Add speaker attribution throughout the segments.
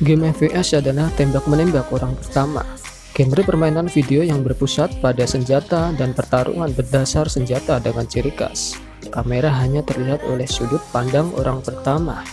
Speaker 1: Game FPS adalah tembak-menembak orang pertama. Genre permainan video yang berpusat pada senjata dan pertarungan berdasar senjata dengan ciri khas. Kamera hanya terlihat oleh sudut pandang orang pertama.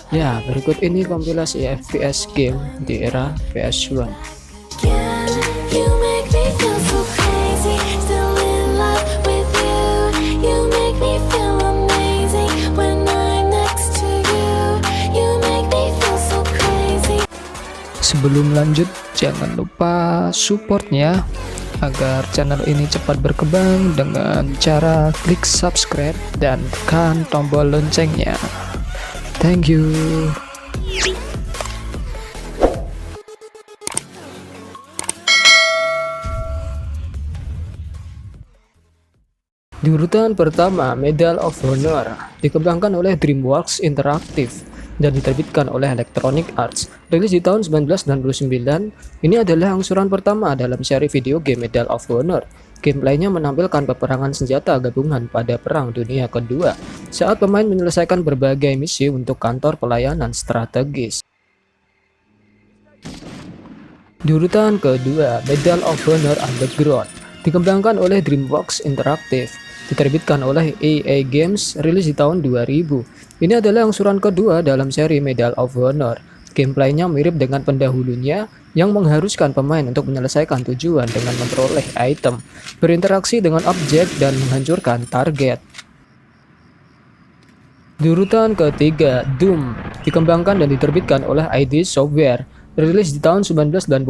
Speaker 1: Ya, berikut ini kompilasi FPS game di era PS1. Sebelum lanjut, jangan lupa supportnya agar channel ini cepat berkembang dengan cara klik subscribe dan tekan tombol loncengnya. Thank you. Di urutan pertama, Medal of Honor dikembangkan oleh DreamWorks Interactive dan diterbitkan oleh Electronic Arts. Rilis di tahun 1999, ini adalah angsuran pertama dalam seri video game Medal of Honor. Gameplaynya menampilkan peperangan senjata gabungan pada Perang Dunia Kedua, saat pemain menyelesaikan berbagai misi untuk kantor pelayanan strategis. Di urutan kedua, Medal of Honor Underground dikembangkan oleh DreamWorks Interactive, diterbitkan oleh EA Games, rilis di tahun 2000. Ini adalah angsuran kedua dalam seri Medal of Honor. Gameplaynya mirip dengan pendahulunya yang mengharuskan pemain untuk menyelesaikan tujuan dengan memperoleh item, berinteraksi dengan objek, dan menghancurkan target. Di urutan ketiga, Doom dikembangkan dan diterbitkan oleh ID Software. Rilis di tahun 1995,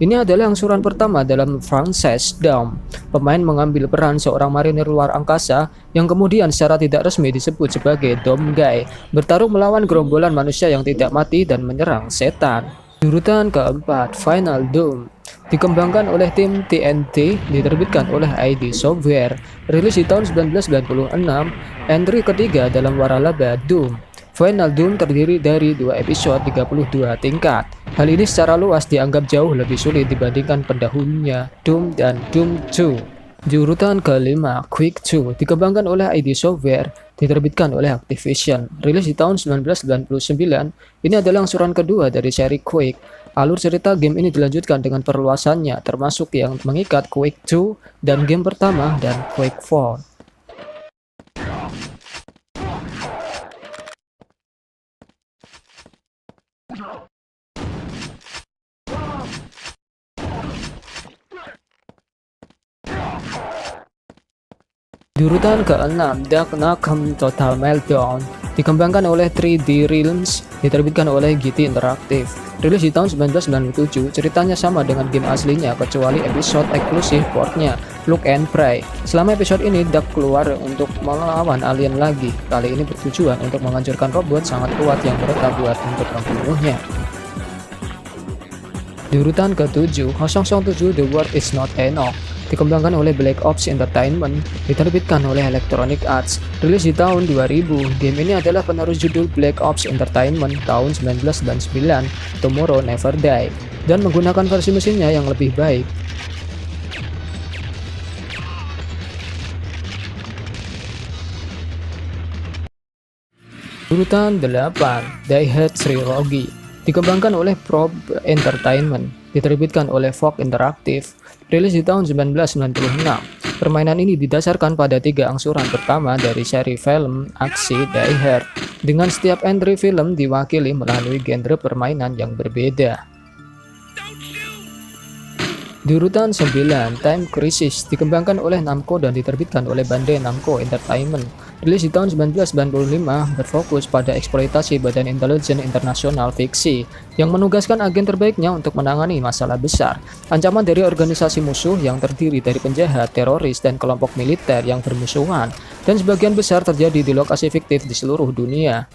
Speaker 1: ini adalah angsuran pertama dalam franchise Doom. Pemain mengambil peran seorang marinir luar angkasa yang kemudian secara tidak resmi disebut sebagai Doom Guy, bertarung melawan gerombolan manusia yang tidak mati dan menyerang setan. Di urutan keempat, Final Doom dikembangkan oleh tim TNT, diterbitkan oleh ID Software. Rilis di tahun 1996, entry ketiga dalam waralaba Doom. Final Doom terdiri dari 2 episode 32 tingkat. Hal ini secara luas dianggap jauh lebih sulit dibandingkan pendahulunya Doom dan Doom 2. Di urutan kelima, Quake 2 dikembangkan oleh ID Software, diterbitkan oleh Activision. Rilis di tahun 1999, ini adalah angsuran kedua dari seri Quake. Alur cerita game ini dilanjutkan dengan perluasannya, termasuk yang mengikat Quake 2 dan game pertama dan Quake 4. Di urutan ke-6, Duck Nukem Total Meltdown dikembangkan oleh 3D Realms, diterbitkan oleh GT Interactive. Rilis di tahun 1997, ceritanya sama dengan game aslinya kecuali episode eksklusif portnya, Look and Pray. Selama episode ini, Duck keluar untuk melawan alien lagi. Kali ini bertujuan untuk menghancurkan robot sangat kuat yang mereka buat untuk membunuhnya. Di urutan ke-7, 007 The World Is Not Enough dikembangkan oleh Black Ops Entertainment, diterbitkan oleh Electronic Arts. Rilis di tahun 2000, game ini adalah penerus judul Black Ops Entertainment tahun 1999, Tomorrow Never Die, dan menggunakan versi mesinnya yang lebih baik. Urutan 8, Die Hard Trilogy dikembangkan oleh Probe Entertainment, diterbitkan oleh Fox Interactive. Rilis di tahun 1996. Permainan ini didasarkan pada 3 angsuran pertama dari seri film aksi Die Hard, dengan setiap entry film diwakili melalui genre permainan yang berbeda. Di urutan 9, Time Crisis dikembangkan oleh Namco dan diterbitkan oleh Bandai Namco Entertainment. Rilis di tahun 1995, berfokus pada eksploitasi badan intelijen internasional fiksi yang menugaskan agen terbaiknya untuk menangani masalah besar, ancaman dari organisasi musuh yang terdiri dari penjahat, teroris, dan kelompok militer yang bermusuhan, dan sebagian besar terjadi di lokasi fiktif di seluruh dunia.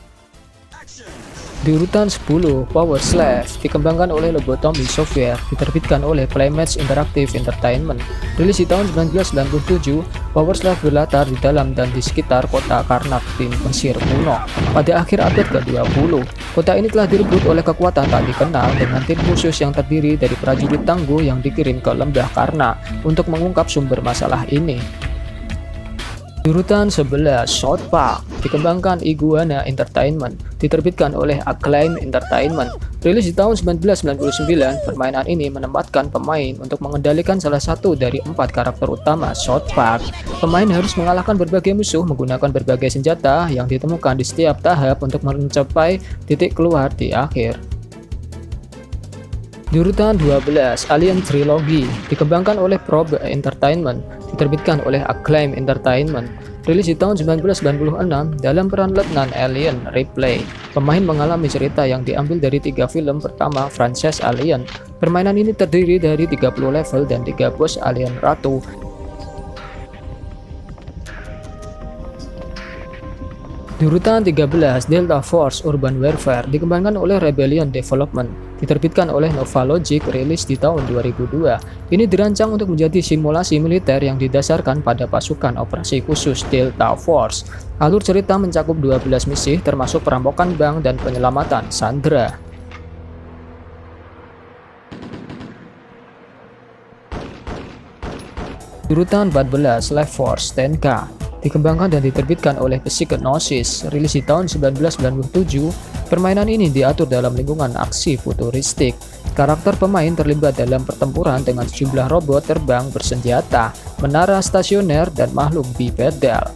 Speaker 1: Di urutan 10, Power Slave dikembangkan oleh Lobotomy Software, diterbitkan oleh Playmatch Interactive Entertainment. Rilis di tahun 1997, Power Slave berlatar di dalam dan di sekitar kota Karnak di Mesir kuno. Pada akhir abad ke-20, kota ini telah direbut oleh kekuatan tak dikenal dengan tim khusus yang terdiri dari prajurit tangguh yang dikirim ke lembah Karnak untuk mengungkap sumber masalah ini. Di urutan 11, South Park, dikembangkan Iguana Entertainment, diterbitkan oleh Acclaim Entertainment. Rilis di tahun 1999, permainan ini menempatkan pemain untuk mengendalikan salah satu dari 4 karakter utama South Park. Pemain harus mengalahkan berbagai musuh menggunakan berbagai senjata yang ditemukan di setiap tahap untuk mencapai titik keluar di akhir. Di urutan 12, Alien Trilogy, dikembangkan oleh Probe Entertainment, diterbitkan oleh Acclaim Entertainment. Rilis di tahun 1996 dalam peran Letnan Alien Ripley. Pemain mengalami cerita yang diambil dari 3 film pertama franchise Alien. Permainan ini terdiri dari 30 level dan 3 bos alien ratu. Di urutan 13, Delta Force Urban Warfare, dikembangkan oleh Rebellion Development, diterbitkan oleh Nova Logic, rilis di tahun 2002. Ini dirancang untuk menjadi simulasi militer yang didasarkan pada pasukan operasi khusus Delta Force. Alur cerita mencakup 12 misi termasuk perampokan bank dan penyelamatan sandera. Di urutan 14, Life Force 10K, dikembangkan dan diterbitkan oleh Psygnosis, rilis di tahun 1997. Permainan ini diatur dalam lingkungan aksi futuristik. Karakter pemain terlibat dalam pertempuran dengan sejumlah robot terbang bersenjata, menara stasioner, dan makhluk bipedal.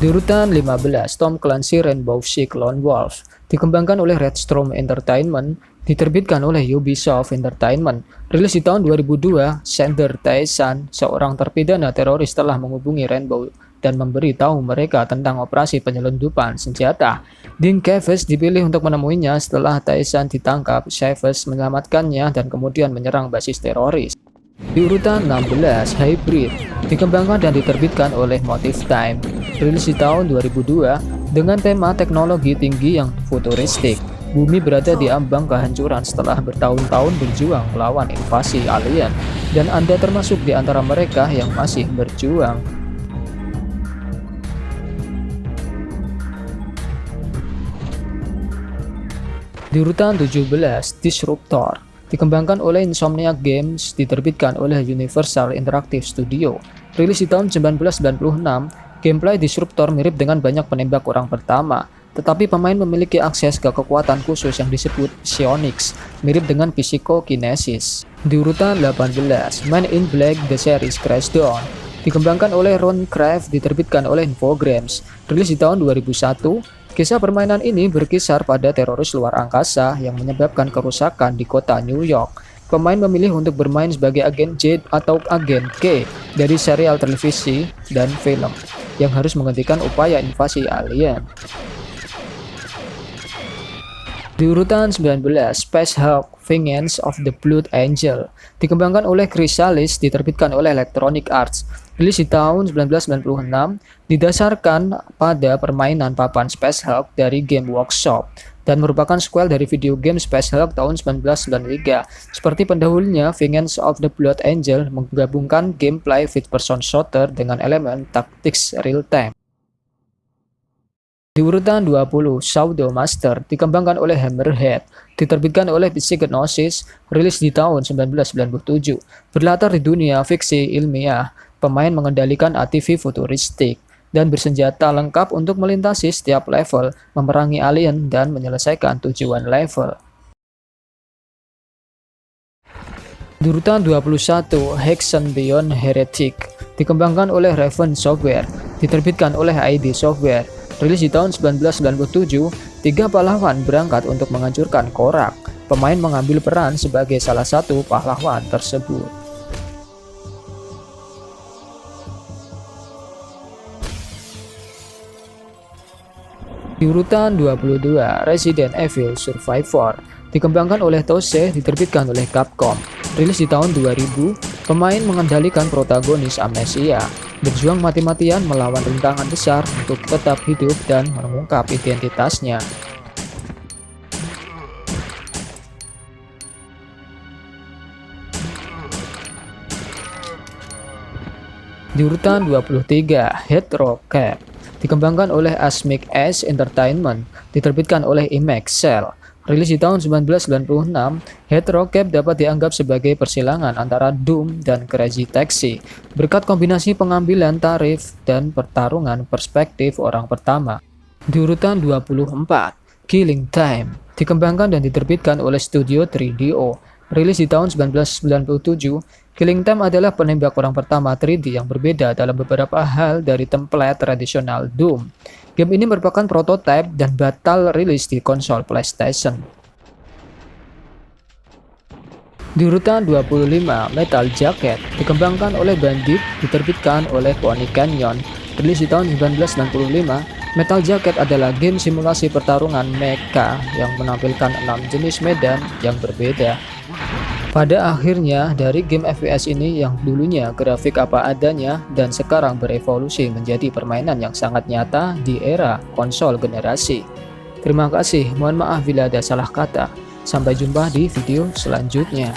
Speaker 1: Di urutan 15, Tom Clancy Rainbow Six Lone Wolf, dikembangkan oleh Red Storm Entertainment, diterbitkan oleh Ubisoft Entertainment. Rilis di tahun 2002, Sander Taesan, seorang terpidana teroris, telah menghubungi Rainbow dan memberi tahu mereka tentang operasi penyelundupan senjata. Dean Kevers dipilih untuk menemuinya setelah Taesan ditangkap. Kevers menyelamatkannya dan kemudian menyerang basis teroris. Di urutan 16, Hybrid, dikembangkan dan diterbitkan oleh Motive Time. Rilis di tahun 2002 dengan tema teknologi tinggi yang futuristik. Bumi berada di ambang kehancuran setelah bertahun-tahun berjuang melawan invasi alien, dan Anda termasuk di antara mereka yang masih berjuang. Di urutan 17, Disruptor, dikembangkan oleh Insomniac Games, diterbitkan oleh Universal Interactive Studio. Rilis di tahun 1996, gameplay Disruptor mirip dengan banyak penembak orang pertama, tetapi pemain memiliki akses ke kekuatan khusus yang disebut psionics, mirip dengan Psychokinesis. Di urutan 18, Man in Black The Series Crashdown, dikembangkan oleh Ron Craft, diterbitkan oleh Infogrames. Rilis di tahun 2001, kisah permainan ini berkisar pada teroris luar angkasa yang menyebabkan kerusakan di kota New York. Pemain memilih untuk bermain sebagai agen J atau agen K dari serial televisi dan film yang harus menghentikan upaya invasi alien. Di urutan 19, Space Hulk Vengeance of the Blood Angel, dikembangkan oleh Chrysalis, diterbitkan oleh Electronic Arts. Rilis di tahun 1996, didasarkan pada permainan papan Space Hulk dari Game Workshop dan merupakan sequel dari video game Space Hulk tahun 1993. Seperti pendahulunya, Vengeance of the Blood Angel menggabungkan gameplay first-person shooter dengan elemen tactics real-time. Di urutan 20, Shadow Master, dikembangkan oleh Hammerhead, diterbitkan oleh Psygnosis, rilis di tahun 1997. Berlatar di dunia fiksi ilmiah, pemain mengendalikan ATV futuristik dan bersenjata lengkap untuk melintasi setiap level, memerangi alien, dan menyelesaikan tujuan level. Di urutan 21, Hexen Beyond Heretic, dikembangkan oleh Raven Software, diterbitkan oleh ID Software. Rilis di tahun 1997, 3 pahlawan berangkat untuk menghancurkan Korak. Pemain mengambil peran sebagai salah satu pahlawan tersebut. Di urutan 22, Resident Evil Survivor, dikembangkan oleh Toze, diterbitkan oleh Capcom. Rilis di tahun 2000, pemain mengendalikan protagonis amnesia, berjuang mati-matian melawan rintangan besar untuk tetap hidup dan mengungkap identitasnya. Di urutan 23, Hard Rock Cap, dikembangkan oleh Asmik S Entertainment, diterbitkan oleh Imax Cell. Rilis di tahun 1996, Head Rocket dapat dianggap sebagai persilangan antara Doom dan Crazy Taxi berkat kombinasi pengambilan tarif dan pertarungan perspektif orang pertama. Di urutan 24, Killing Time dikembangkan dan diterbitkan oleh studio 3DO. Rilis di tahun 1997, Killing Time adalah penembak orang pertama 3D yang berbeda dalam beberapa hal dari template tradisional Doom. Game ini merupakan prototipe dan batal rilis di konsol PlayStation. Di urutan 25, Metal Jacket dikembangkan oleh Bandit, diterbitkan oleh Pony Canyon. Rilis di tahun 1965, Metal Jacket adalah game simulasi pertarungan mecha yang menampilkan 6 jenis medan yang berbeda. Pada akhirnya, dari game FPS ini yang dulunya grafik apa adanya dan sekarang berevolusi menjadi permainan yang sangat nyata di era konsol generasi. Terima kasih, mohon maaf bila ada salah kata. Sampai jumpa di video selanjutnya.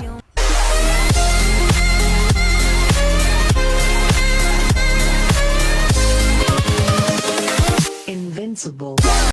Speaker 2: Invincible.